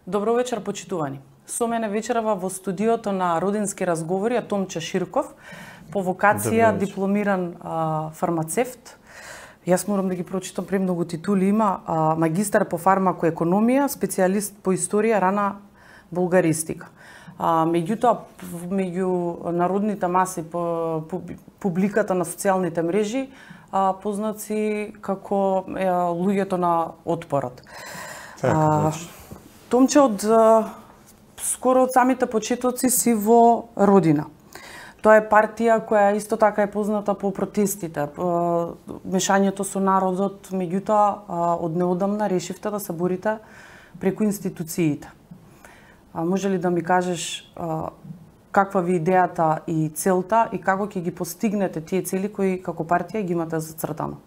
Добро вечер, почитувани. Со мене вечерава во студиото на Родински разговори е Томче Ширков, по вокација дипломиран фармацевт. Јас морам да ги прочитам, премногу титули има. Магистар по фармакоекономија, специјалист по историја, рана булгаристика. Меѓутоа, меѓу народните маси по публиката на социјалните мрежи, познати како луѓето на отпорот. Томче, скоро од самите почетоци си во Родина. Тоа е партија која исто така е позната по протестите, мешањето со народот, меѓутоа од неодамна решивте да се борите преку институциите. Може ли да ми кажеш каква ви идејата и целта и како ќе ги постигнете тие цели кои како партија ги имате зацртано?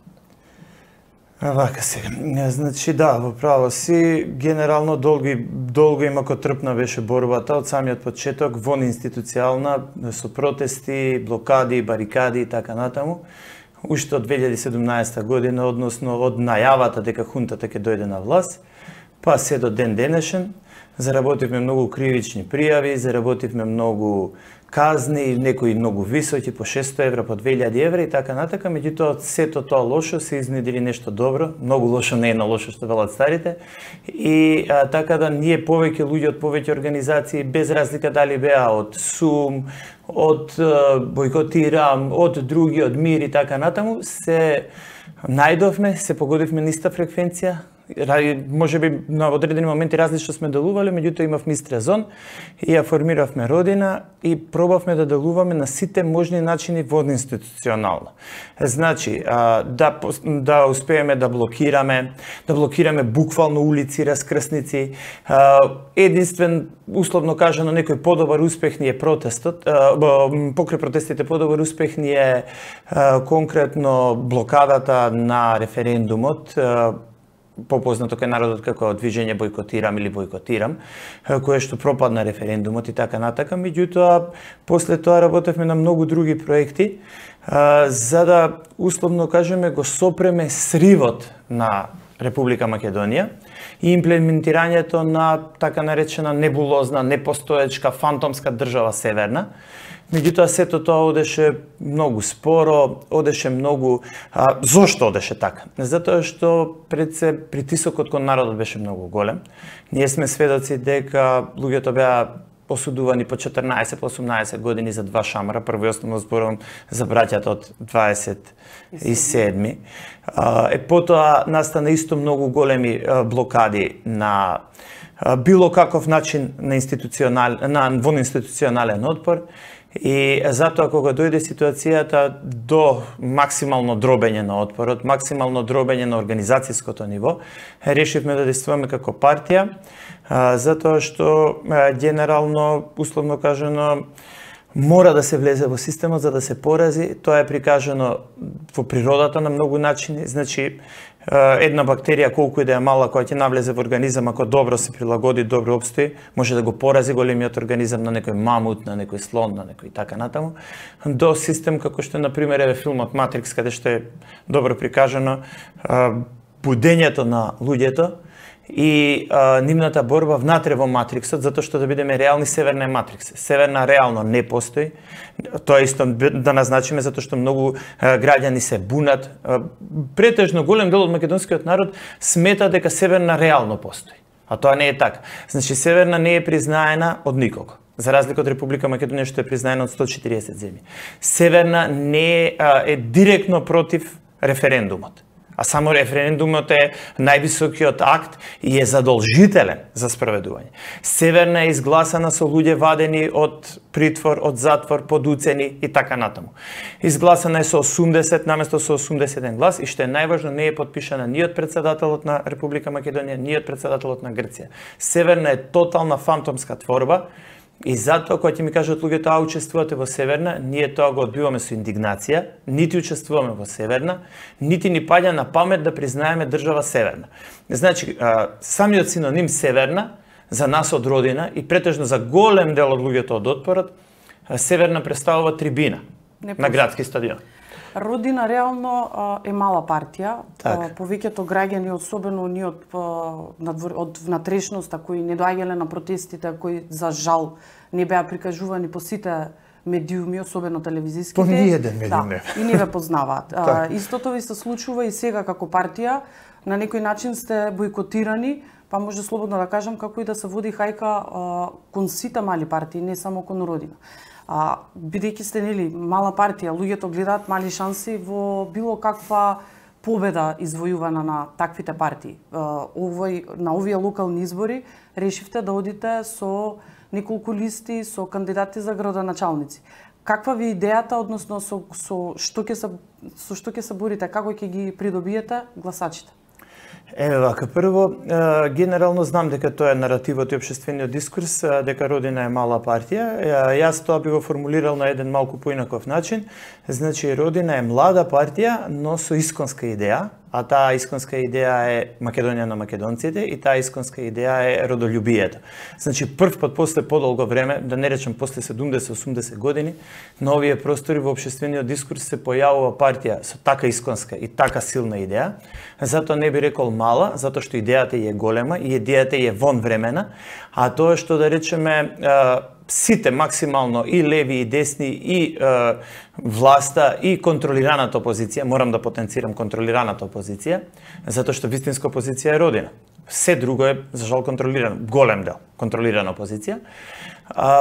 Вака сега. Значи да, во право си, генерално долго и макотрпна беше борбата од самиот почеток, вон институцијална, со протести, блокади, барикади и така натаму. Уште од 2017 година, односно од најавата дека хунтата ќе дојде на власт, па се до ден денешен, заработивме многу кривични пријави, заработивме многу казни, некои многу високи, по 600 евра, по 2000 евра и така натака, меѓутоа сето тоа лошо се изнедри нешто добро, многу лошо не е на лошо што велат старите, и така да ние повеќе луѓе од повеќе организации, без разлика дали беа од СУМ, од Бојкотирам, од други, од МИР и така натаму, се најдовме, се погодивме на иста фреквенција. Може би на одредени моменти различно сме делувале, меѓутоа имавме ист резон и ја формиравме Родина и пробавме да делуваме на сите можни начини во институционално. Значи, да успееме да блокираме буквално улици, раскрсници. Единствен, условно кажано, некој подобар успех ни е протестот, покрај протестите подобар успех ни е конкретно блокадата на референдумот, попознато кај народот како движење Бојкотирам или Бојкотирам, кое што пропадна референдумот и така натака, меѓутоа после тоа работевме на многу други проекти за да условно кажеме го сопреме сривот на Република Македонија и имплементирањето на така наречена небулозна, непостоечка, фантомска држава Северна. Меѓутоа сето тоа одеше многу споро, одеше многу... Зошто одеше така? Затоа што пред се притисокот кон народот беше многу голем. Ние сме сведоци дека луѓето беа осудувани по 14, по 18 години за 2 шамара. Прво и основно зборувам за браќата од 27. Потоа настана исто многу големи блокади на било каков начин на вон институционален отпор. И затоа кога дојде ситуацијата до максимално дробење на отпорот, максимално дробење на организацијското ниво, решивме да действуваме како партија, затоа што генерално, условно кажано, мора да се влезе во системот за да се порази. Тоа е прикажано во природата на многу начини. Значи, една бактерија колку и да е мала која ќе навлезе во организам, ако добро се прилагоди, добро обстои, може да го порази големиот организам на некој мамут, на некој слон, на некој така натаму. До систем како што на пример е филмот Матрикс, каде што е добро прикажано будењето на луѓето и нивната борба внатре во Матриксот, затоа што да бидеме реални, Северна е Матрикс. Северна реално не постои. Тоа исто да назначиме, затоа што многу граѓани се бунат. Претежно голем дел од македонскиот народ смета дека Северна реално постои. А тоа не е така. Значи, Северна не е признаена од никого. За разлика од Република Македонија што е признаена од 140 земји. Северна не е директно против референдумот. А само референдумот е највисокиот акт и е задолжителен за спроведување. Северна е изгласана со луѓе вадени од притвор, од затвор, под уцени и така натаму. Изгласана е со 80 наместо со 81 глас и што е најважно, не е подпишана ни од претседателот на Република Македонија, ни од претседателот на Грција. Северна е тотална фантомска творба. И затоа, кога ќе ми кажат луѓето, учествувате во Северна, ние тоа го одбиваме со индигнација, нити учествуваме во Северна, нити ни паѓа на памет да признаеме држава Северна. Значи, самиот синоним Северна, за нас од Родина и претежно за голем дел од луѓето од отпорот, Северна представува трибина на градски стадион. Родина реално е мала партија. Повеќето граѓани, особено ние од внатрешноста кои не доаѓале на протестите, кои за жал не беа прикажувани по сите медиуми, особено телевизиските. По ниеден медиум не. И не ве познаваат. Истото ви се случува и сега како партија. На некој начин сте бойкотирани, па може слободно да кажам како и да се води хајка кон сите мали партии, не само кон Родина. Бидејќи сте мала партија, луѓето гледаат мали шанси во било каква победа извојувана на таквите партии. На овие локални избори решивте да одите со неколку листи, со кандидати за градоначалници. Каква ви идејата, односно со што ќе се борите, како ќе ги придобиете гласачите? Еве вака, прво, генерално знам дека тоа е наративот и општествениот дискурс, дека Родина е мала партија. Јас тоа би го формулирал на еден малку поинаков начин. Значи, Родина е млада партија, но со исконска идеја, а таа исконска идеја е Македонија на македонците и таа исконска идеја е родолюбието. Значи, прв пат после подолго време, да не речем после 70-80 години, на овие простори во општествениот дискурс се појавува партија со така исконска и така силна идеја. Затоа не би рекол мала, затоа што идејата е голема и идејата е вон времена, а тоа што да речеме сите максимално и леви и десни и власта и контролираната опозиција, морам да потенцирам контролираната опозиција, затоа што вистинска опозиција е Родина. Се друго е, за жал, контролирано, голем дел контролирана опозиција.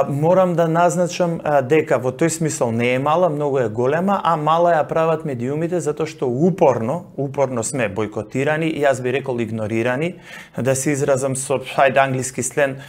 Морам да назначам дека во тој смисол не е мала, многу е голема, а мала ја прават медиумите затоа што упорно сме бойкотирани и јас би рекол игнорирани, да се изразам со англиски сленг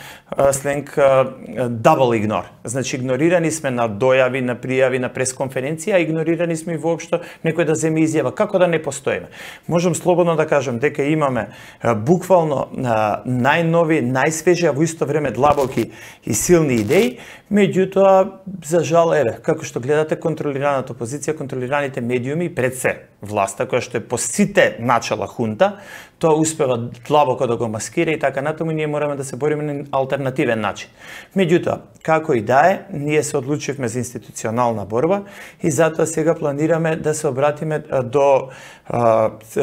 double ignore. Значи игнорирани сме на дојави, на пријави, на пресконференција, а игнорирани сме и воопшто некој да земе изјава како да не постоиме. Можам слободно да кажам дека имаме буквално најнови, најсвежи, а во исто време длабоки и силни идеи, меѓутоа, за жал, како што гледате, контролираната опозиција, контролираните медиуми, пред се власта, која што е по сите начала хунта, тоа успева длабоко да го маскира и така натаму, ние мораме да се бориме на алтернативен начин. Меѓутоа, како и да е, ние се одлучивме за институционална борба и затоа сега планираме да се обратиме до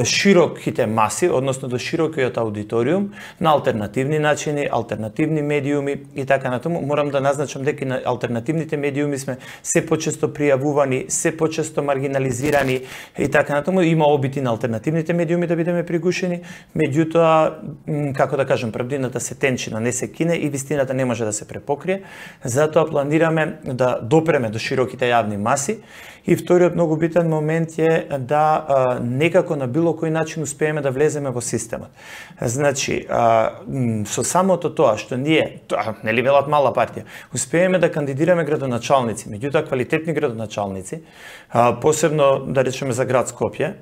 широките маси, односно до широкиот аудиториум, на алтернативни начини, алтернативни медиуми и така натаму. Морам да назначам дека на алтернативните медиуми сме се почесто пријавувани, се почесто маргинализирани и така натаму. Има обити на алтернативните медиуми да бидеме пригушени, меѓутоа, како да кажам, правдината се тенчина, не се кине и вистината не може да се препокрие. Затоа планираме да допреме до широките јавни маси. И вториот многу битен момент е да некако на било кој начин успееме да влеземе во системот. Значи, со самото тоа што ние, нели велат мала партија, успееме да кандидираме градоначалници, меѓутоа квалитетни градоначалници, посебно да речеме за град Скопје,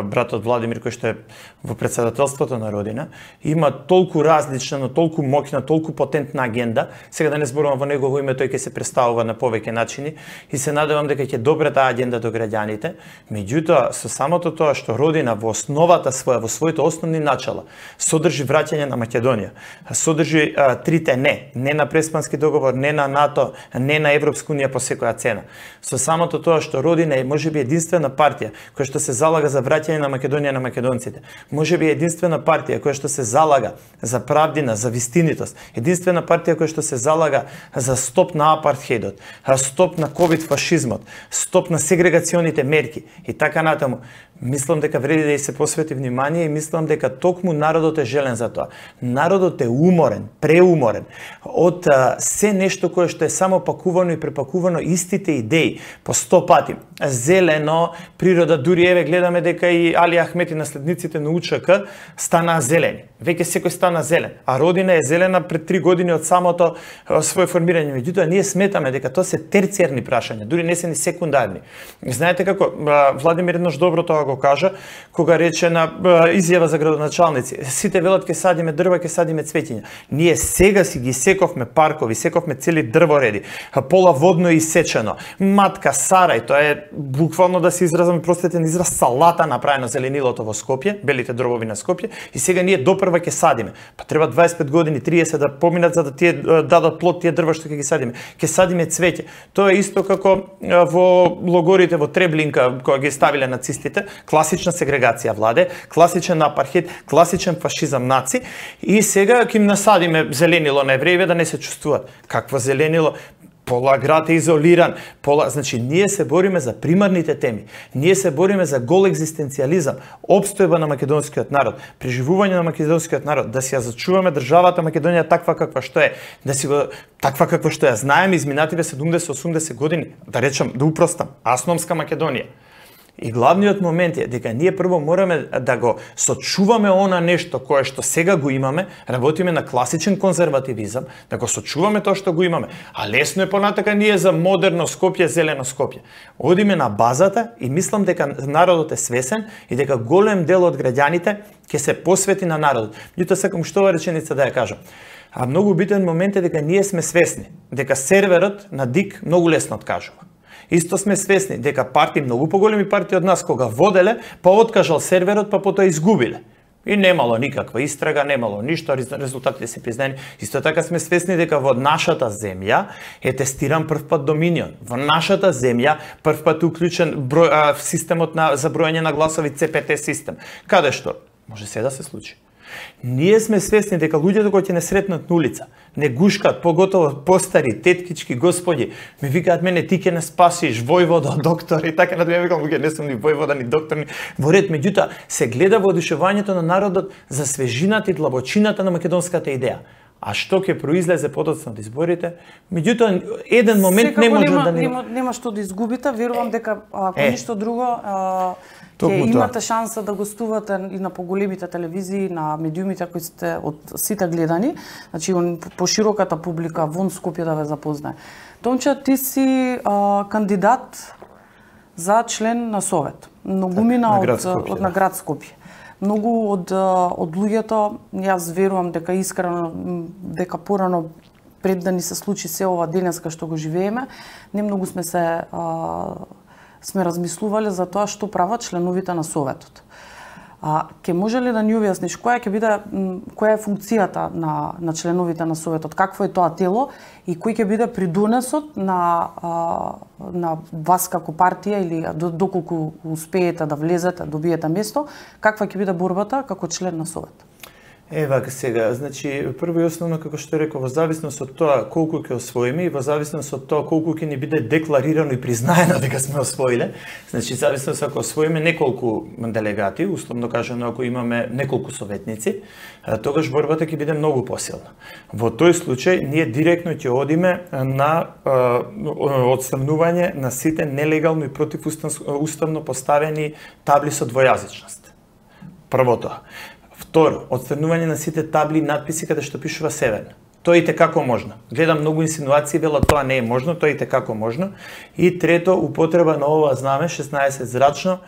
братот Владимир кој што е во председателството на Родина, има толку различна, но толку моќна, толку потентна агенда. Сега да не зборувам во негово име, тој ќе се представува на повеќе начини и се надевам дека ќе добре таа агенда до граѓаните. Меѓутоа, со самото тоа што Родина во основата своја, во своите основни начала, содржи враќање на Македонија, содржи трите не на Преспански договор, не на НАТО, не на Европска унија по секоја цена. Со самото тоа што Родина е можеби единствена партија која што се залага за враќање на Македонија на македонците, можеби единствена партија која што се залага за правдина, за вистинитост, единствена партија која што се залага за стоп на апартхеидот, стоп на ковид фашизмот, стоп на сегрегационите мерки и така натаму. Мислам дека вреди да и се посвети внимание и мислам дека токму народот е желен за тоа. Народот е уморен, преуморен од се нешто кое што е само пакувано и препакувано истите идеи по 100 пати. Зелено, природа, дури еве гледаме дека и Али Ахмет и наследниците на УЧК станаа зелени. Веќе секој стана зелен, а Родина е зелена пред 3 години од самото свое формирање. Меѓутоа ние сметаме дека тоа се терцијарни прашања, дури не се ни секундарни. Знаете како Владимир еднаш добро тоа го го кажа, кога рече на изјава за градоначалници, сите велат ќе садиме дрва, ќе садиме цветиња. Ние сега си ги сековме паркови, сековме цели дрвореди, пола водно исечено, матка, сарај, тоа е буквално да се изразам простетен израз, салата направено зеленилото во Скопје, белите дробови на Скопје, и сега ние допрва ќе садиме. Па треба 25 години, 30 да поминат за да тие дадат плод тие дрва што ќе ги садиме. Ќе садиме цвеќе. Тоа е исто како во логорите во Треблинка кога ги ставиле нацистите, класична сегрегација владе, класичен апархид, класичен фашизам наци, и сега ќе им насадиме зеленило на евреиве да не се чувствуваат. Какво зеленило? Пола град е изолиран, значи ние се бориме за примарните теми. Ние се бориме за гол екзистенцијализам, опстојба на македонскиот народ, преживување на македонскиот народ, да си ја зачуваме државата Македонија таква каква што е, да си го таква каква што ја знаеме изминативе 70-80 години, да речам, да упростам, асномска Македонија. И главниот момент е дека ние прво мораме да го сочуваме она нешто кое што сега го имаме, работиме на класичен конзервативизам, да го сочуваме тоа што го имаме. А лесно е понатака ние за модерно Скопје, зелено Скопје. Одиме на базата и мислам дека народот е свесен и дека голем дел од граѓаните ќе се посвети на народот. Меѓутоа сакам што ова реченица да ја кажам. А многу битен момент е дека ние сме свесни дека серверот на ДИК многу лесно откажува. Исто сме свесни дека партии, многу поголеми партии од нас, кога воделе, па откажал серверот, па потоа изгубиле. И немало никаква истрага, немало ништо, резултатите се признани. Исто така сме свесни дека во нашата земја е тестиран првпат Доминион. Во нашата земја првпат уклучен системот за броење на гласови ЦПТ систем. Каде што? Може се да се случи. Ние сме свесни дека луѓето кои ќе не сретнат на улица, не гушкат, поготово постари, теткички, господи, ми викаат мене ти ќе не спасиш, војвода, доктор, и така надве викам, луѓе, не сум ни војвода, ни доктор, ни во ред. Меѓутоа, се гледа во одушевањето на народот за свежината и длабочината на македонската идеја. А што ќе произлезе подоцна од изборите? Меѓутоа, еден момент не може да нема што да изгубите, верувам дека ако ништо друго ќе имате шанса да гостувате и на поголемите телевизии, на медиумите кои сте од сите гледани, значи по широката публика вон Скопје да ве запознае. Томче, ти си кандидат за член на Совет. Многумина од на град Скопје. Многу од луѓето, јас верувам дека искрено, дека порано пред да ни се случи се ова денеска што го живееме, не многу сме размислувале за тоа што прават членовите на Советот. Ке може ли да ни објасниш која е функцијата на членовите на Советот, какво е тоа тело и кој ќе биде придонесот на вас како партија или доколку успеете да влезете, добиете место, каква ќе биде борбата како член на Совет? Вака сега, значи прво и основно како што реков, во зависност од тоа колку ќе освоиме и во зависност од тоа колку ќе ни биде декларирано и признаено дека сме освоиле, значи зависност ако освоиме неколку делегати, условно кажано ако имаме неколку советници, тогаш борбата ќе биде многу посилна. Во тој случај ние директно ќе одиме на отстранување на сите нелегално и противуставно поставени табли со двојазичност. Прво тоа. Второ, отстранување на сите табли и надписи каде што пишува северно. Тоа и како можно. Гледам многу инсинуации, велат тоа не е можно, тоа и како можно. И трето, употреба на ова знаме 16 зрачно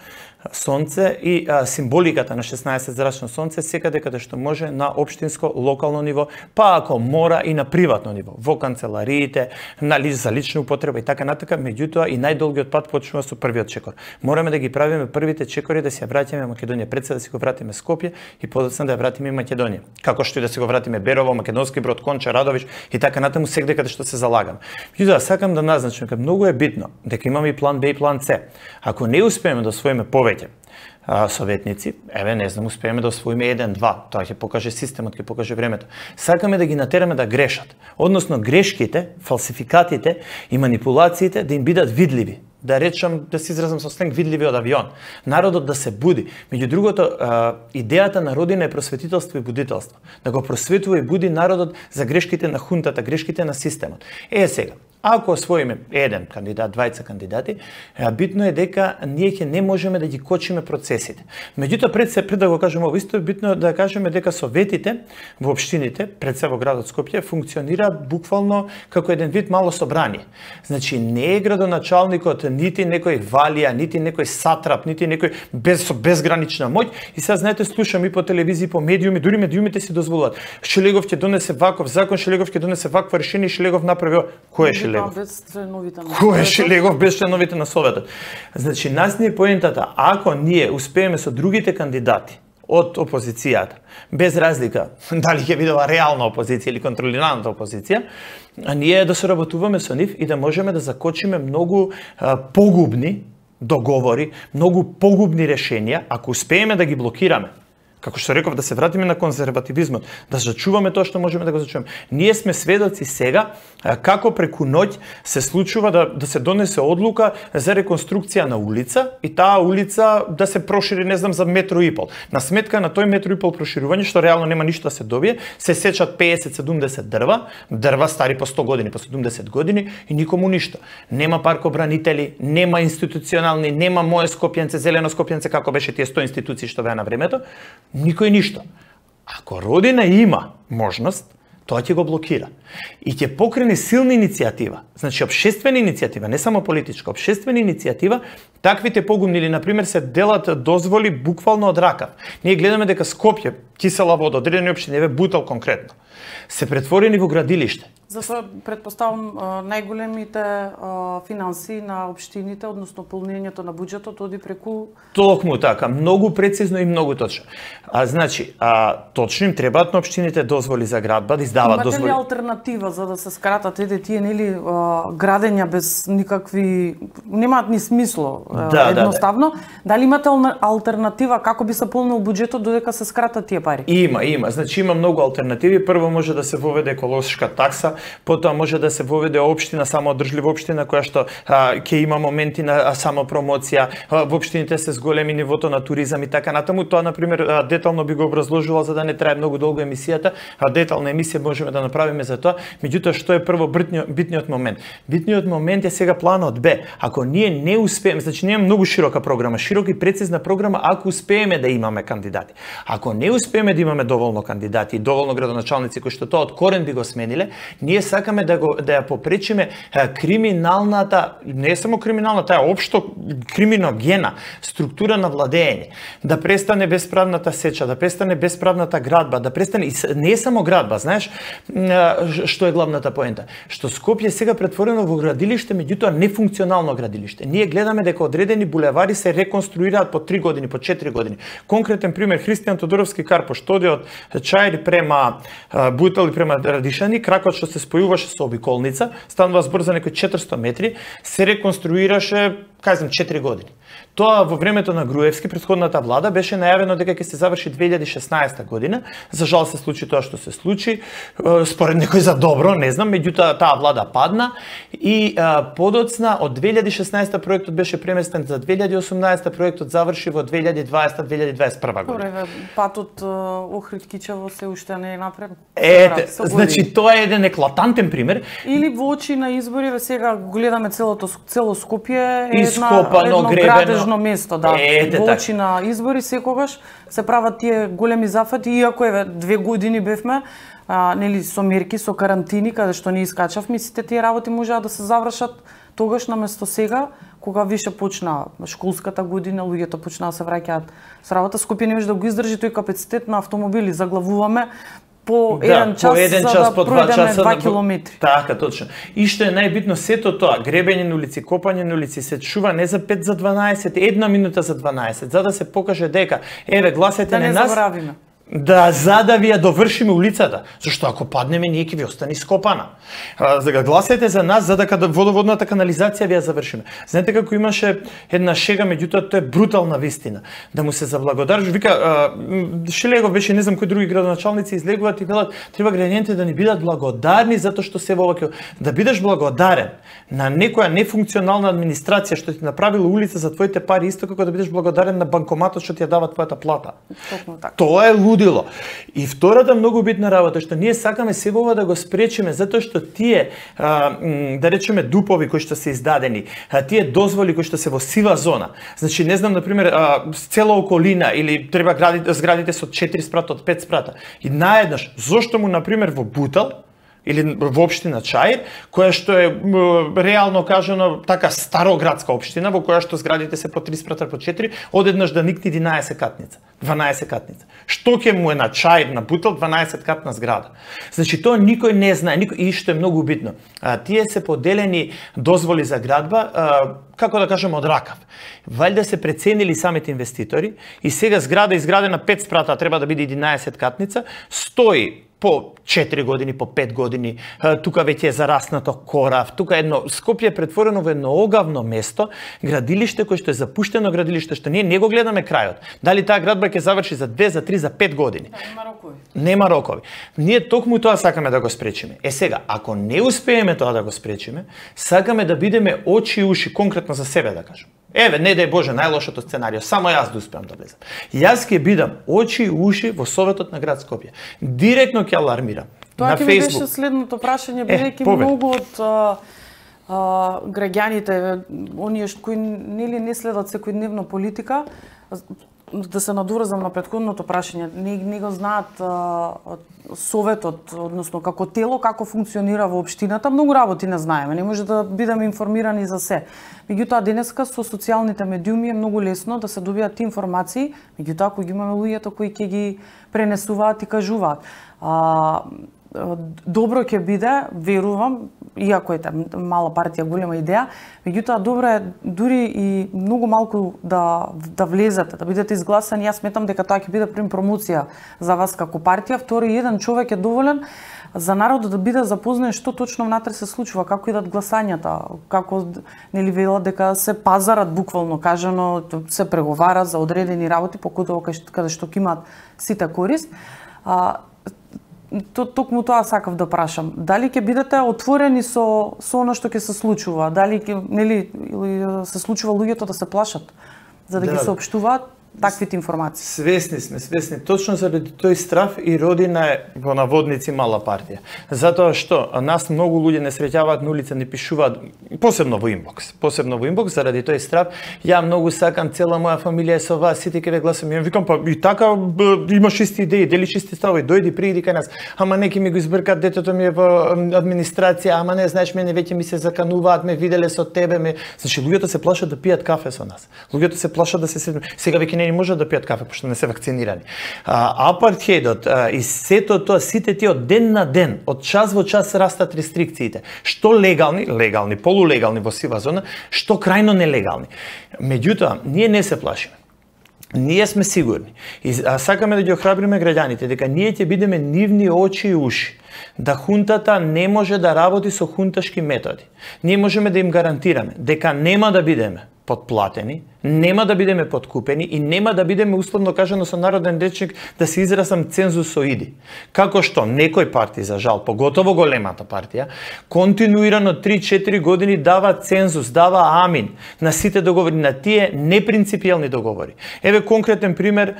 сонце и символиката на 16 зрачно сонце секаде каде што може на општинско, локално ниво, па ако мора и на приватно ниво, во канцелариите, за лична употреба и така натака, меѓутоа и најдолгиот пат почнува со првиот чекор. Мораме да ги правиме првите чекори да се ја враќаме Македонија, пред се да си го вратиме Скопје и подоцна да ја вратиме Македонија. Како што и да си го вратиме Берово, Македонски Брод, Конча, Радовиш и така натаму сегде каде што се залагаме. Меѓутоа сакам да назначам дека многу е битно дека имаме и план Б и план С. Ако не успееме да освоиме повеќе советници, не знам, успееме да освоиме 1-2, тоа ќе покаже системот, ќе покаже времето. Сакаме да ги натераме да грешат, односно грешките, фалсификатите и манипулациите да им бидат видливи. Да речам, да се изразам со сленг, видливи од авион. Народот да се буди. Меѓу другото, идејата на Родина е просветителство и будителство. Да го просветува и буди народот за грешките на хунтата, грешките на системот. Сега, Ако освоиме еден кандидат, двајца кандидати, битно е дека ние ќе не можеме да ги кочиме процесите. Меѓутоа пред да го кажеме ово исто, битно е да кажеме дека советите во општините, пред се во градот Скопје, функционираат буквално како еден вид мало собрание. Значи не е градоначалникот нити некој валија, нити некој сатрап, нити некој со безгранична моќ. И сега знаете, слушам и по телевизија, по медиуми, дури медиумите си дозволуваат. Шелегов ќе донесе ваков закон, Шелегов ќе донесе вакво решение, Шелегов направи. Кој е Шелегов? Кој е Шелегов без членовите на Советот? Значи, нас ни е поентата, ако ние успееме со другите кандидати од опозицијата, без разлика дали ќе бидува реална опозиција или контролираната опозиција, ние да соработуваме со нив и да можеме да закочиме многу погубни договори, многу погубни решенија, ако успееме да ги блокираме. Како што реков, да се вратиме на конзервативизмот, да зачуваме тоа што можеме да го зачуваме. Ние сме сведоци сега како преку ноќ се случува да се донесе одлука за реконструкција на улица и таа улица да се прошири, не знам, за метро и пол. На сметка на тој метро и пол проширување, што реално нема ништо да се добие, се сечат 50-70 дрва стари по 100 години, по 70 години и никому ништо. Нема паркобранители, нема институционални, нема Моје Скопјенце, Зелено Скопјенце, како беше тие 100 институции што беа на времето. Никој ништо. Ако Родина има можност, тоа ќе го блокира. И ќе покрене силна иницијатива. Значи, општествена иницијатива, не само политичка, општествена иницијатива, таквите погумни или, например, се делат дозволи буквално од ракав. Ние гледаме дека Скопје, кисела вода, одредени општини, еве Бутел конкретно, се претворени во градилиште. Затоа претпоставам најголемите финанси на општините, односно полнењето на буџетот оди преку. Токму така, многу прецизно и многу точно. Значи, точно им требаат на општините дозволи за градба, да издават дозволи. Имате ли алтернатива за да се скратат тие нели градења без никакви, немаат ни смисло едноставно? Дали имате алтернатива како би се полнил буџетот додека се скратат тие пари? Има. Значи има многу алтернативи. Прво може да се воведе еколошка такса, потоа може да се воведе општина, самоодржлива општина која што ќе има моменти на самопромоција, во општините се зголеми нивото на туризам и така натаму. Тоа на пример детално би го образложила за да не трае многу долго емисијата, детална емисија можеме да направиме за тоа. Меѓутоа што е прво битниот момент? Битниот момент е сега планот Б. Ако ние не успееме, значи ние многу широка програма, широка и прецизна програма ако успееме да имаме кандидати. Ако не успееме да имаме доволно кандидати и доволно градоначалници кои што тоа од корен би го смениле, ние сакаме да ја попречиме криминалната, не само криминалната, таа општо криминогена структура на владење, да престане бесправната сеча, да престане бесправната градба, да престане, не е само градба, знаеш, што е главната поента, што Скопје сега претворено во градилиште, меѓутоа нефункционално градилиште. Ние гледаме дека одредени булевари се реконструираат по 3 години, по 4 години. Конкретен пример, Христијан Тодоровски карпош, што оди од Чајри према Бутел и према Радишани, кракот што се спојуваше со обиколница, станува збор за некои 400 метри, се реконструираше, кажам, 4 години. Тоа во времето на Груевски, претходната влада, беше најавено дека ќе се заврши 2016 година. За жал се случи тоа што се случи, според некој за добро, не знам, меѓутоа таа влада падна и подоцна од 2016 проектот беше преместен за 2018, проектот заврши во 2020-2021 година. Патот Охрид-Кичево се уште не е направен. Значи тоа е еден еклатантен пример. Или во очи на избори, сега гледаме цело Скопје е едно градежно место, да. Во очи на избори секогаш се прават тие големи зафати, иако еве 2 години бевме нели со мерки, со карантини, каде што не искачавме, сите тие работи можеа да се завршат тогаш наместо сега, кога више почна школската година, луѓето почнаа да се враќаат со работа. Скопје не може да го издржи тој капацитет на автомобили, заглавуваме по еден час, за да пројдеме 2 километри. Така, точно. И што е најбитно, сето тоа, гребење на улици, копање на улици, се чува не за 5 за 12, 1 минута за 12, за да се покаже дека, еве, гласете на нас. Да не забравиме. Да, за да ви ја довршиме улицата, зашто ако паднеме ние ќе ви остане скопана. За да гласете за нас, за да каде водоводната канализација ви ја завршиме. Знаете како имаше една шега, меѓутоа тоа е брутална вистина. Да му се заблагодариш, вика Шелегов беше, не знам кои други градоначалници излегуваат и велат треба граѓаните да ни бидат благодарни затоа што се во вакво, да бидеш благодарен на некоја нефункционална администрација што ти направила улица за твоите пари, исто како да бидеш благодарен на банкоматот што ти ја дава твојата плата. Точно така. Тоа е лудило. И втората многу битна работа што ние сакаме себе ова да го спречиме затоа што тие да речеме дупови кои што се издадени, тие дозволи кои што се во сива зона. Значи не знам на пример цела околина или треба зградите со 4 спрата од 5 спрата. И наеднаш зошто му на пример во Бутал или во општина Чаир, која што е реално кажано така староградска општина во која што зградите се по 3 спрата по 4, одеднаш да никне 11 катница, 12 катница. Што ќе му е на Чаир, на Бутал 12 катна зграда? Значи тоа никој не знае, и што е многу битно. Тие се поделени дозволи за градба, како да кажем, од ракав. Валјда се преценили самите инвеститори и сега зграда изградена 5 спрата, треба да биде 11 катница, стои по 4 години, по 5 години, тука веќе е зараснато корав, тука едно Скопје е претворено во едно огавно место, градилиште кој што е запуштено градилиште, што ние не го гледаме крајот. Дали таа градба ќе заврши за 2, за 3, за 5 години? Нема рокови. Нема рокови. Ние токму тоа сакаме да го спречиме. Сега, ако не успееме тоа да го спречиме, сакаме да бидеме очи и уши, конкретно за себе да кажем. Еве, не дај Боже, најлошото сценарио, само јас да успеам да влезам. Јас ќе бидам очи и уши во Советот на град Скопје. Директно ќе алармирам. Тоа на ќе ми беше следното прашање, бидејќи многу од граѓаните, оние кои нели не следат секојдневно политика, да се надуразам на претходното прашање, не го знаат Советот, односно како тело, како функционира во општината, многу работи не знаеме, не може да бидеме информирани за се. Меѓутоа, денеска со социјалните медиуми е многу лесно да се добијат тие информации, меѓутоа, кои ги имаме луѓето кои ќе ги пренесуваат и кажуваат. Добро ќе биде, верувам, иако е мала партија, голема идеја, меѓутоа добро е дури и многу малку да влезете, да бидете изгласани. Јас сметам дека тоа ќе биде прим промоција за вас како партија. Втори, еден човек е доволен за народот да биде запознан што точно внатре се случува, како идат гласањата, како нели велат дека се пазарат буквално кажано, се преговара за одредени работи покудово каде што ќе имаат сите корист. Токму тоа сакав да прашам. Дали ќе бидете отворени со она што ќе се случува? Дали ќе нели се случува луѓето да се плашат за да ги соопштуваат таквите информации? Свесни сме. Точно заради тој страф и Родина е во наводници мала партија. Затоа што нас многу луѓе не среќаваат на улица, не пишуваат, посебно во инбокс, заради тој страф. Ја многу сакам, цела моја фамилија е со вас, сите ќе ве гласам. Ја викам, па и така имаш исти идеи, делиш исти ставови, дојди, пријди кај нас. Ама неки ми го избркат, детето ми е во администрација, ама не знаеш, мене веќе ми се закануваат, ме виделе со тебе, Значи луѓето се плашат да пијат кафе со нас. Луѓето се плашат да се седнат. Сега веќе не можат да пијат кафе пошто не се вакцинирани. Апартхејдот и сето тоа, сите тие од ден на ден, од час во час растат рестрикциите. Што легални, полулегални во сива зона, што крајно нелегални. Меѓутоа, ние не се плашиме. Ние сме сигурни и сакаме да ги охрабриме граѓаните дека ние ќе бидеме нивни очи и уши. Да хунтата не може да работи со хунташки методи. Ние можеме да им гарантираме дека нема да бидеме подплатени, нема да бидеме подкупени и нема да бидеме условно кажано со народен речник да се изразам цензусоиди. Како што некои партии, за жал, поготово големата партија, континуирано 3-4 години дава цензус, дава амин на сите договори, на тие непринципиелни договори. Еве конкретен пример,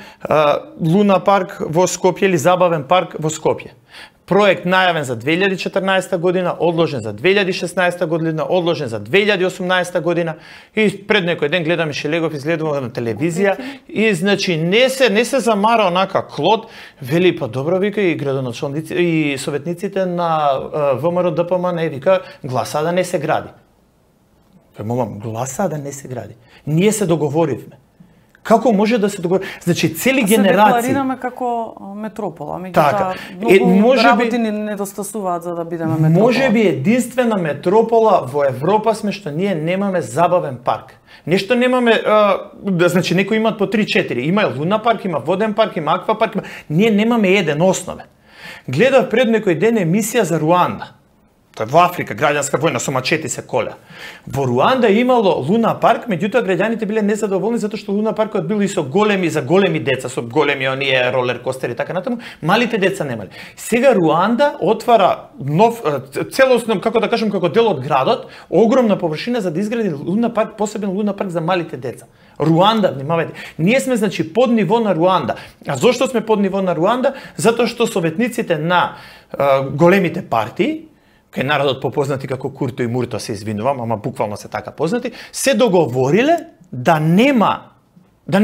Луна парк во Скопје или Забавен парк во Скопје. Проект најавен за 2014 година, одложен за 2016 година, одложен за 2018 година и пред некој ден гледаме Шелегов изгледува на телевизија и значи не се замара онака клод, вели па добро вика и градоначалници и советниците на ВМРО ДПМН вика гласа да не се гради. Молам, гласа да не се гради. Ние се договоривме. Како може да се договори? Значи, цели генерации... Се декларираме како метропола, меѓутоа многу работи ни недостасуваат за да бидеме метропола. Може би единствена метропола во Европа сме што ние немаме забавен парк. Нешто немаме, значи некои имаат по 3-4, има Луна парк, има Воден парк, има Аква парк, ние немаме еден основен. Гледав пред некој ден емисија за Руанда. Тоа е во Африка, граѓанска војна со мачети се коле. Во Руанда имало Луна парк, меѓутоа граѓаните биле незадоволни затоа што Луна паркот бил и со големи за големи деца, со големи оние ролер костери така натаму, малите деца немале. Сега Руанда отвара нов целосно, како да кажем, како дел од градот, огромна површина за да изгради Луна парк, посебен Луна парк за малите деца. Руанда, внимавајте, ние сме значи под ниво на Руанда. А зошто сме под ниво на Руанда? Затоа што советниците на големите партии, кај народот попознати како Курто и Мурто, се извинувам, ама буквално се така познати, се договориле да не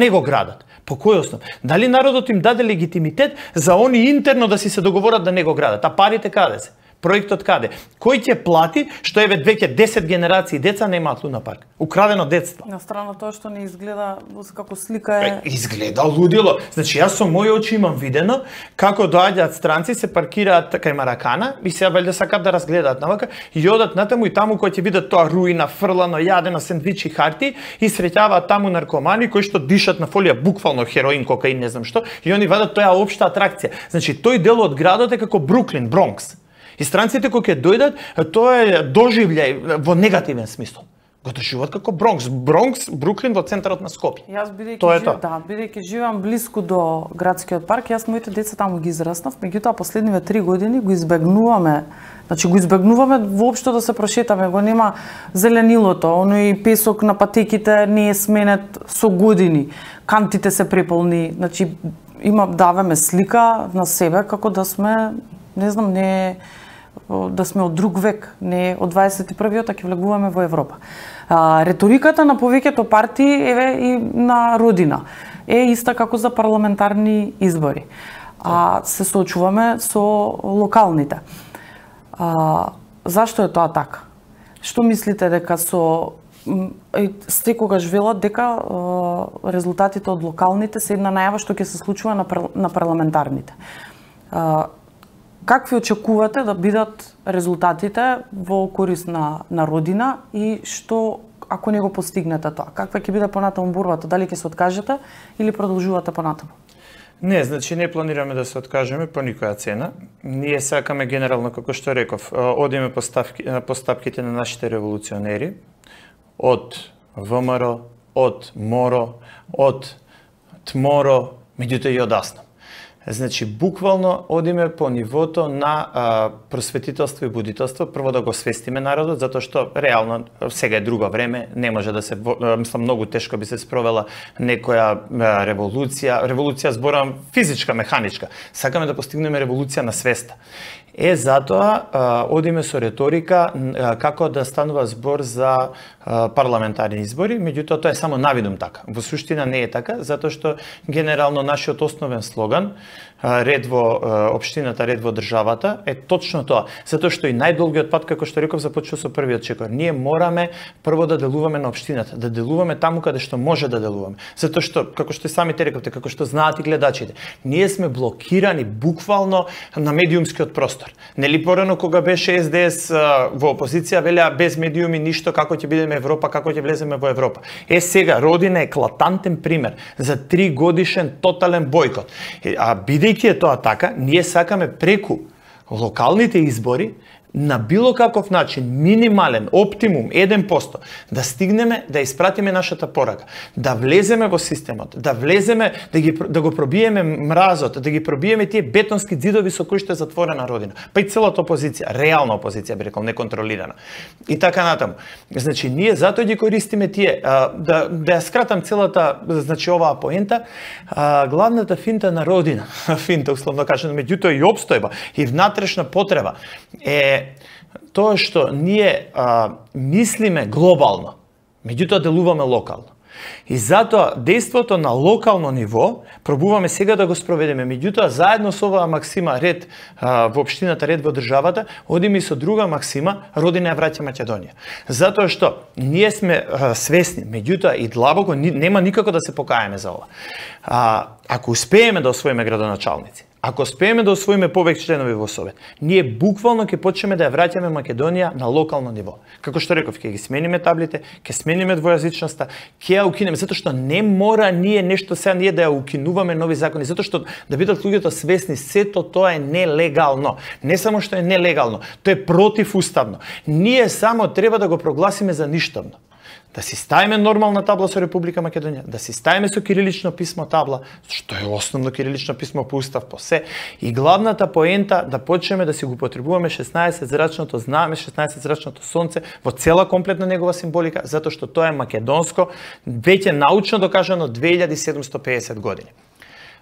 го градат. По кој основ? Дали народот им даде легитимитет за они интерно да си се договорат да не го градат? А парите каде се? Проектот каде? Кој ќе плати што еве веќе 10 генерации деца немаат Луна парк? Украдено детство. На страна тоа што не изгледа како слика е... Изгледа лудило. Значи јас со мои очи имам видено како доаѓаат странци, се паркираат кај Маракана и сега валјда сакаат да разгледаат навака и одат натаму и таму кој ќе видат тоа руина, фрлано, јадено, сендвичи, харти и среќаваат таму наркомани кои што дишат на фолија, буквално хероин, кокаин, не знам што, и они вадат тоа општа атракција. Значи тој дел од градот е како Бруклин, Бронкс. И странците кои ќе дојдат, тоа е доживљај во негативен смисол. Го доживуваат како Бронкс, Бруклин во центарот на Скопје. Јас бидејќи живеам блиску до градскиот парк, јас моите деца таму ги израснав, меѓутоа последниве 3 години го избегнуваме. Значи го избегнуваме воопшто да се прошетаме, го нема зеленилото, оној песок на патеките не е сменет со години. Кантите се преполни, значи даваме слика на себе како да сме, не знам, да сме од друг век, не од 21-виот, а ќе влегуваме во Европа. Реториката на повеќето партии, еве и на Родина, е иста како за парламентарни избори. Се соочуваме со локалните. Зашто е тоа така? Што мислите дека секогаш велат дека резултатите од локалните се една најава што ќе се случува на парламентарните? Какви очекувате да бидат резултатите во корист на Родина и што ако не го постигнете тоа? Каква ќе биде понатаму борбата? Дали ќе се откажете или продолжувате понатаму? Не, значи не планираме да се откажеме по никоја цена. Ние сакаме генерално, како што реков, одиме по стапките на нашите револуционери, од ВМРО, од МОРО, од ТМОРО, меѓутоа и од АСНАМ. Значи, буквално одиме по нивото на просветителство и будителство, прво да го свестиме народот, затоа што реално сега е друго време, не може да се, мислам, многу тешко би се спровела некоја револуција зборам физичка, механичка. Сакаме да постигнеме револуција на свеста. Затоа одиме со реторика како да станува збор за парламентарни избори, меѓутоа тоа е само навидум така. Во суштина не е така, затоа што генерално нашиот основен слоган ред во општината, ред во државата е точно тоа. Затоа што и најдолгиот пат, како што реков, започува со првиот чекор. Ние мораме прво да делуваме на општината, да делуваме таму каде што може да делуваме. Затоа што, како што и самите рековте, како што знаат и гледачите, ние сме блокирани буквално на медиумскиот простор. Нели порано кога беше СДС во опозиција велеа без медиуми ништо, како ќе бидеме Европа, како ќе влеземе во Европа. Сега Родина е еклатантен пример за 3 годишен тотален бойкот. А бидејќи е тоа така, ние сакаме преку локалните избори на било каков начин, минимален, оптимум, 1%, да стигнеме да испратиме нашата порака, да влеземе во системот, да влеземе, да го пробиеме мразот, да ги пробиеме тие бетонски дзидови со кои што е затворена Родина. Па и целата опозиција, реална опозиција, би рекол, неконтролирана. И така натаму. Значи, ние затоа ги користиме тие, да ја скратам целата, значи, оваа поента, главната финта на Родина, финта, условно кажано, меѓутоа и обстојба, и внатрешна потреба е тоа што ние мислиме глобално, меѓутоа делуваме локално. И затоа дејството на локално ниво пробуваме сега да го спроведеме. Меѓутоа заедно со оваа максима ред во општината, ред во државата, одиме и со друга максима Родина ја враќа Македонија. Затоа што ние сме свесни, меѓутоа и длабоко нема никако да се покаеме за ова. Ако успееме да освоиме градоначалници, Ако успееме да освоиме повеќе членови во Совет, ние буквално ќе почнеме да ја враќаме Македонија на локално ниво. Како што реков, ќе ги смениме таблите, ќе смениме двојазичноста, ќе ја укинеме, затоа што не мора нешто сега ние да ја укинуваме нови закони, затоа што да бидат луѓето свесни, сето тоа е нелегално. Не само што е нелегално, тоа е противуставно. Ние само треба да го прогласиме за ништовно. Да си ставиме нормална табла со Република Македонија, да си ставиме со кирилично писмо табла, што е основно кирилично писмо по устав, по се, и главната поента да почнеме да си го потребуваме 16-зрачното знаме, 16-зрачното сонце во цела комплетна негова символика, затоа што тоа е македонско, веќе научно докажано 2750 години.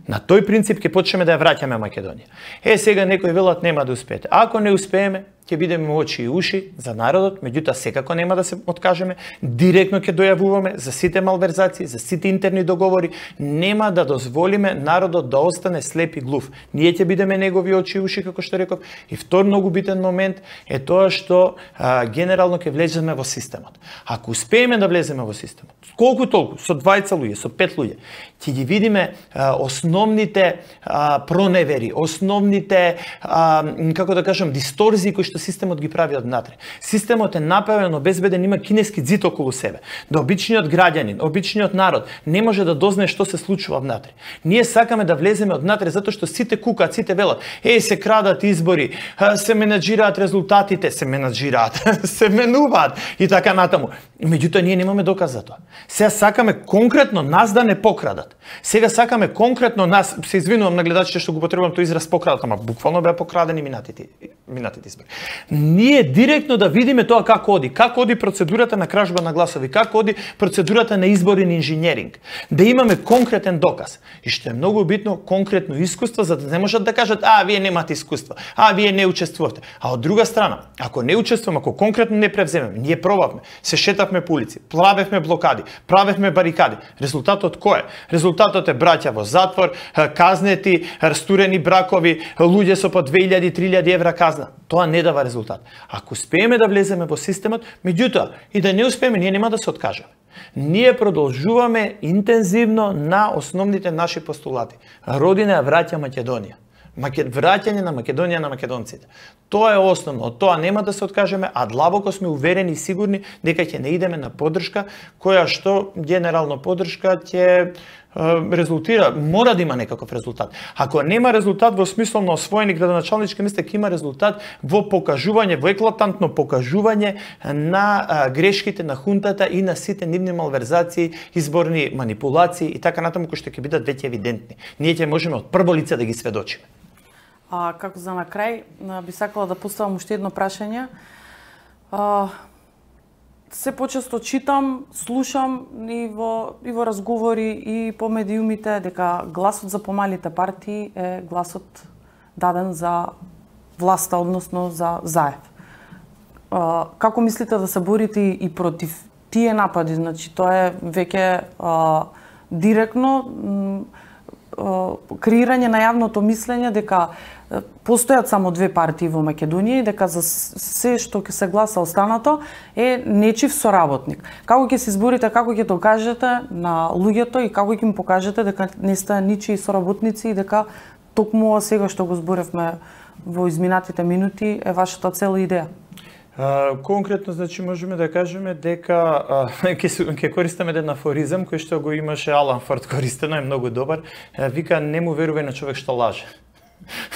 На тој принцип ќе почнеме да ја враќаме Македонија. Сега некои велат нема да успеете. Ако не успееме, ќе бидеме очи и уши за народот, меѓутоа секако нема да се откажеме, директно ќе дојавуваме за сите малверзации, за сите интерни договори, нема да дозволиме народот да остане слеп и глув. Ние ќе бидеме негови очи и уши, како што реков, и втор многу битен момент е тоа што генерално ќе влеземе во системот. Ако успееме да влеземе во системот, колку толку, со 20 луѓе, со 5 луѓе, ќе ги видиме основните проневери, основните, како да кажам, дисторзии кои што системот ги прави однатре. Системот е направен обезбеден, има кинески ѕид околу себе. Да обичниот граѓанин, обичниот народ не може да дознае што се случува однатре. Ние сакаме да влеземе однатре затоа што сите кукаат, сите велат, се крадат избори, се менаџираат резултатите, се менуваат и така натаму. Меѓутоа ние немаме доказ за тоа. Сега сакаме конкретно нас да не покрадат. Сега сакаме конкретно нас, се извинувам на гледачите што го потребувам тој израз покрадат, ама буквално беа покрадени минатите избори. Ние директно да видиме тоа како оди процедурата на кражба на гласови, како оди процедурата на изборен инженеринг, да имаме конкретен доказ. И што е многу битно, конкретно искуство, за да не можат да кажат, вие немате искуство, вие не учествувате. А од друга страна, ако не учествуваме, ако конкретно не превземеме, ние пробавме, се шетавме по улици, правевме блокади, правевме барикади. Резултатот кој е? Резултатот е браќа во затвор, казнети, растурени бракови, луѓе со по 2000-3000 евра казна. Тоа не дава резултат. Ако успееме да влеземе во системот, меѓутоа и да не успееме, ние нема да се откажеме. Ние продолжуваме интензивно на основните наши постулати. Родина ја враќа Македонија. Враќање на Македонија на македонците. Тоа е основно, од тоа нема да се откажеме, а длабоко сме уверени и сигурни дека ќе не идеме на поддршка, која што генерално поддршка ќе резултира, мора да има некаков резултат. Ако нема резултат во смисло на освоени градоначалнички места, ќе има резултат во покажување, во еклатантно покажување на грешките на хунтата и на сите нивни малверзации, изборни манипулации и така натаму кои што ќе бидат веќе евидентни. Ние ќе можеме од прво лице да ги сведочиме. Како за на крај, би сакала да поставам уште едно прашање. Се почесто читам, слушам и во разговори и по медиумите дека гласот за помалите партии е гласот даден за власта, односно за ЗАЕВ. Како мислите да се борите и против тие напади? Значи, тоа е веќе директно креирање на јавното мислење дека постојат само две партии во Македонија и дека за се што ќе се гласа останато е нечив соработник. Како ќе се изборите, како ќе докажете на луѓето и како ќе им покажете дека не сте ничии соработници и дека токму сега што го зборевме во изминатите минути е вашата цела идеја? Конкретно, значи, можеме да кажеме дека ќе користиме еден афоризам кој што го имаше Алан Форд користено, е многу добар. Вика, не му верувај на човек што лаже.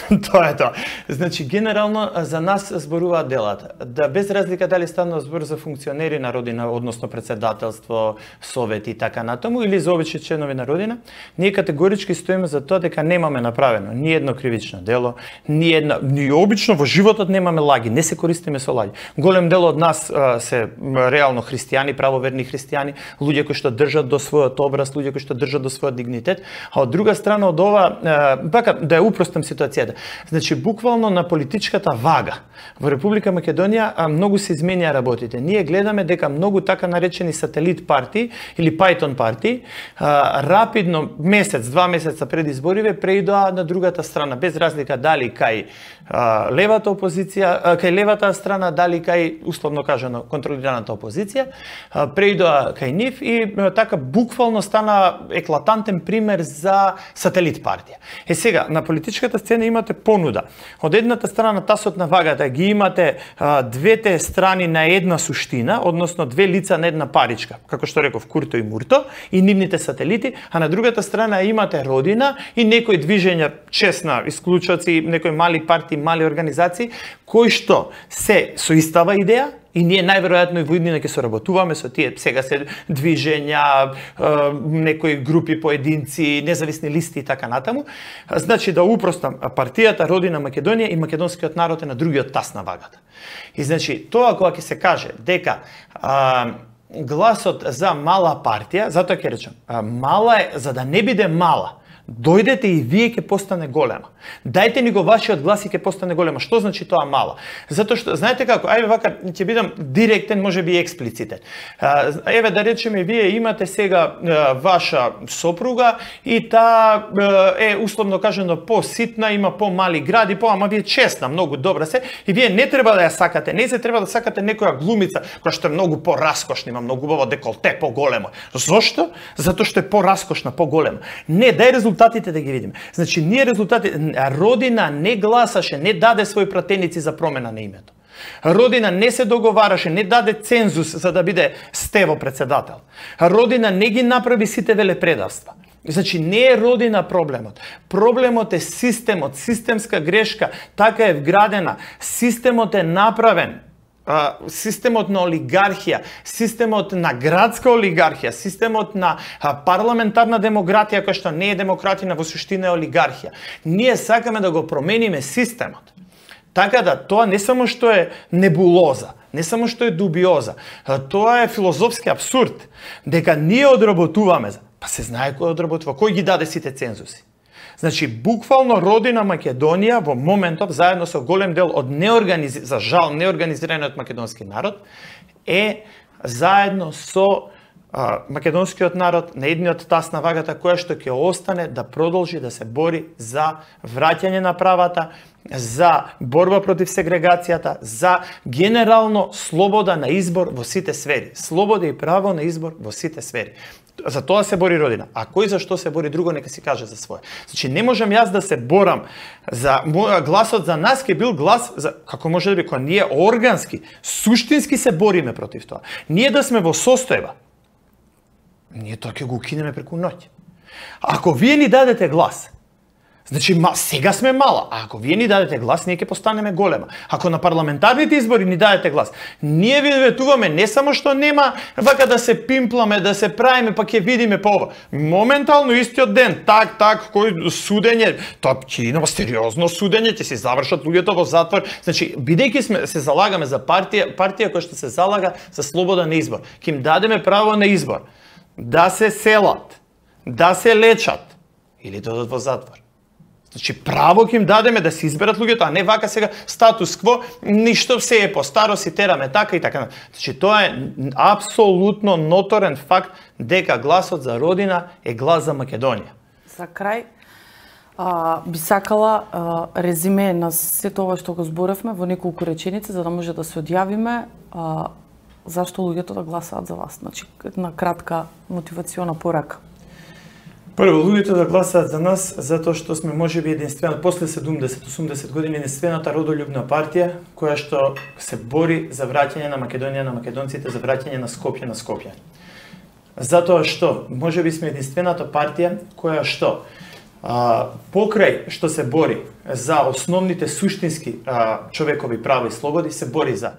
Тоа е тоа. Значи, генерално за нас зборуваат делата. Да без разлика дали станува збор за функционери на родина, односно председателство, совет и така натаму, или за обични членови на родина, ние категорички стоиме за тоа дека немаме направено ни едно кривично дело, ни обично во животот немаме лаги, не се користиме со лаги. Голем дел од нас се реално христијани, правоверни христијани, луѓе кои што држат до својот образ, луѓе кои што држат до својот дигнитет, а од друга страна од ова, да ја упростам ситуацијата. Значи, буквално на политичката вага во Република Македонија многу се изменија работите. Ние гледаме дека многу така наречени сателит партии или Python партии рапидно, месец, 2 месеца пред избориве, преидоа на другата страна, без разлика дали кај левата опозиција, кај левата страна, дали кај, условно кажано, контролираната опозиција, преидоа кај нив и така буквално стана еклатантен пример за сателит партија. Сега, на политичката сцена имате понуда. Од едната страна на тасот на вагата ги имате двете страни на една суштина, односно две лица на една паричка, како што реков Курто и Мурто, и нивните сателити, а на другата страна имате Родина и некои движења, честна исклучоци, некои мали партии, мали организации, кои што се со истава идеја, и ние најверојатно и во иднина ќе соработуваме со тие сега се движења, некои групи поединци, независни листи и така натаму. Значи да упростам, партијата Родина Македонија и македонскиот народ е на другиот тас на вагата. И значи тоа кога ќе се каже дека гласот за мала партија, затоа ќе речам, мала е за да не биде мала. Дојдете и вие ќе постане голема. Дајте ни го вашиот глас и ќе постане голема. Што значи тоа мала? Затоа што, знаете како, ајде вака, ќе бидам директен, може би експлицитен. Еве да речеме, вие имате сега ваша сопруга и таа е условно кажано поситна, има помали гради, ама вие честна, многу добра се, и вие не треба да ја сакате, не се треба да сакате некоја глумица која што е многу пораскошна, има многу убаво деколте, поголемо. Зошто? Затоа што е пораскошна, поголема. Не, дај резултатите да ги видиме. Значи, ние резултатите, Родина не гласаше, не даде своји пратеници за промена на името. Родина не се договараше, не даде цензус за да биде Стево председател. Родина не ги направи сите велепредавства. Значи, не е Родина проблемот. Проблемот е системот, системска грешка, така е вградена. Системот е направен. Системот на олигархија, системот на градска олигархија, системот на парламентарна демократија, која што не е демократија, во суштина е олигархија. Ние сакаме да го промениме системот. Така да, тоа не само што е небулоза, не само што е дубиоза, тоа е филозофски абсурд, дека ние одработуваме, па се знае кој одработува, кој ги даде сите цензуси. Значи, буквално Родина Македонија во моментов, заедно со голем дел од за жал неорганизираниот македонски народ, е заедно со македонскиот народ на едниот тас на вагата, која што ќе остане да продолжи да се бори за враќање на правата, за борба против сегрегацијата, за генерално слобода на избор во сите сфери. Слобода и право на избор во сите сфери. За тоа се бори Родина. А кој за што се бори друго, нека си каже за своје. Значи, не можам јас да се борам за гласот за нас, ќе бил глас за, како може да би, кога ние органски, суштински се бориме против тоа. Ние да сме во состојба, ние тоа ќе го укинеме преку ноќ. Ако вие ни дадете глас, значи, сега сме мала, а ако вие ни дадете глас, ние ќе постанеме голема. Ако на парламентарните избори ни дадете глас, ние ви ветуваме не само што нема вака да се пимпламе, да се правиме, па ќе видиме по ова. Моментално истиот ден, так, кој судење, тоа ќе има сериозно судење, ќе се завршат луѓето во затвор. Значи, бидејќи се залагаме за партија која што се залага за слобода на избор, ќе им дадеме право на избор, да се селат, да се лечат или да одат во затвор. Значи, право ќе им дадеме да се изберат луѓето, а не вака сега статус кво, ништо се е по старо, си тераме така и така. Значи, тоа е апсолутно ноторен факт дека гласот за Родина е глас за Македонија. За крај, би сакала резиме на сето ова што го зборевме во неколку реченици, за да може да се одјавиме зашто луѓето да гласаат за вас. Значи, една кратка мотивациона порака. Прво, луѓето да гласаат за нас затоа што сме можеби единствена, после 70-80 години, единствената родолюбна партија која што се бори за враќање на Македонија на македонците, за враќање на Скопје. Затоа што можеби сме единствената партија која што покрај што се бори за основните суштински човекови права и слободи, се бори за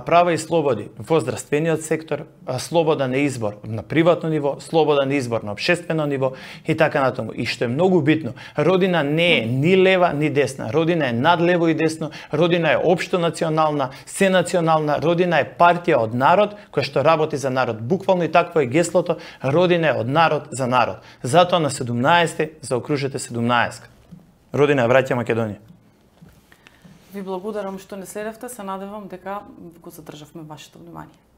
права и слободи во здравствениот сектор, слобода на избор на приватно ниво, слобода на избор на општествено ниво и така натаму. И што е многу битно, Родина не е ни лева ни десна, Родина е над лево и десно, Родина е општо национална, сенационална, Родина е партија од народ која што работи за народ. Буквално и такво е геслото, Родина е од народ за народ. Затоа на 17 заокружете 17. Родина враќа Македонија. Ви благодарам што не следевте, се надевам дека го задржавме вашето внимание.